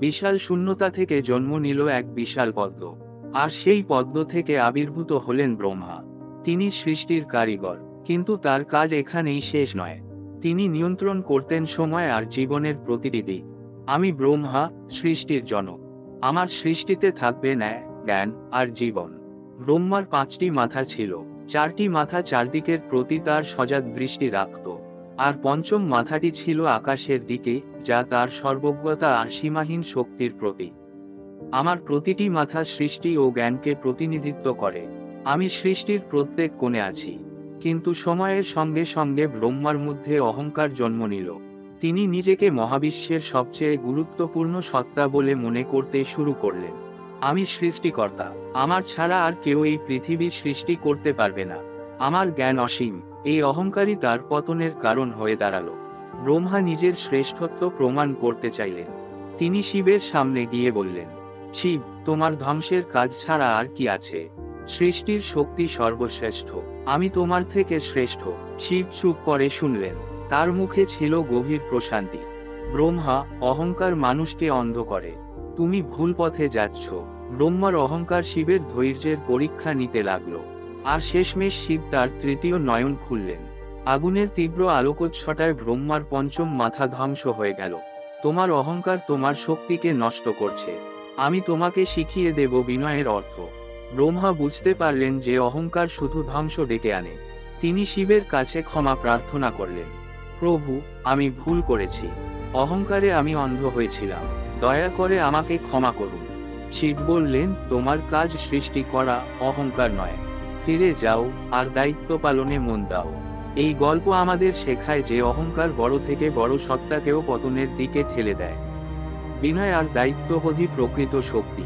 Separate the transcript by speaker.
Speaker 1: বিশাল শূন্যতা থেকে জন্ম নিল এক বিশাল পদ্ম। আর সেই পদ্ম থেকে আবির্ভূত হলেন ব্রহ্মা। তিনি সৃষ্টির কারিগর, কিন্তু তার কাজ এখানেই শেষ নয়। তিনি নিয়ন্ত্রণ করতেন সময় আর জীবনের প্রতিটি দিক। আমি ব্রহ্মা, সৃষ্টির জনক। আমার সৃষ্টিতে থাকবে ন্যায়, জ্ঞান আর জীবন। ব্রহ্মার 5টি মাথা ছিল। 4টি মাথা চারদিকের প্রতি তার সজাগ দৃষ্টি রাখত। আর পঞ্চম মাথাটি ছিল আকাশের দিকে, যা তার সর্বজ্ঞতা আর সীমাহীন শক্তির প্রতীক। আমার প্রতিটি মাথা সৃষ্টি ও জ্ঞানকে প্রতিনিধিত্ব করে। আমি সৃষ্টির প্রত্যেক কোণে আছি। কিন্তু সময়ের সঙ্গে সঙ্গে ব্রহ্মার মধ্যে অহংকার জন্ম নিল। তিনি নিজেকে মহাবিশ্বের সবচেয়ে গুরুত্বপূর্ণ সত্তা বলে মনে করতে শুরু করলেন। আমি সৃষ্টিকর্তা, আমার ছাড়া আর কেউ এই পৃথিবী সৃষ্টি করতে পারবে না। আমার জ্ঞান অসীম। এই অহংকারই তার পতনের কারণ হয়ে দাঁড়ালো। ব্রহ্মা নিজের শ্রেষ্ঠত্ব প্রমাণ করতে চাইলেন। তিনি শিবের সামনে গিয়ে বললেন, শিব, তোমার ধ্বংসের কাজ ছাড়া আর কি আছে? সৃষ্টির শক্তি সর্বশ্রেষ্ঠ। আমি তোমার থেকে শ্রেষ্ঠ। শিব চুপ করে শুনলেন। তার মুখে ছিল গভীর প্রশান্তি। ব্রহ্মা, অহংকার মানুষকে অন্ধ করে। তুমি ভুল পথে যাচ্ছ। ব্রহ্মার অহংকার শিবের ধৈর্যের পরীক্ষা নিতে লাগলো। আর শেষমেশ শিব তার তৃতীয় নয়ন খুললেন। আগুনের তীব্র আলোকচ্ছটায় ব্রহ্মার পঞ্চম মাথা ধ্বংস হয়ে গেল। তোমার অহংকার তোমার শক্তিকে নষ্ট করছে। আমি তোমাকে শিখিয়ে দেব বিনয়ের অর্থ। ব্রহ্মা বুঝতে পারলেন যে অহংকার শুধু ধ্বংস ডেকে আনে। তিনি শিবের কাছে ক্ষমা প্রার্থনা করলেন। প্রভু, আমি ভুল করেছি। অহংকারে আমি অন্ধ হয়েছিলাম। দয়া করে আমাকে ক্ষমা করুন। শিব বললেন, তোমার কাজ সৃষ্টি করা, অহংকার নয়। ফিরে যাও আর দায়িত্ব পালনে মন দাও। এই গল্প আমাদের শেখায় যে অহংকার বড় থেকে বড় সত্তাকেও পতনের দিকে ঠেলে দেয়। বিনয় আর দায়িত্ববোধই প্রকৃত শক্তি।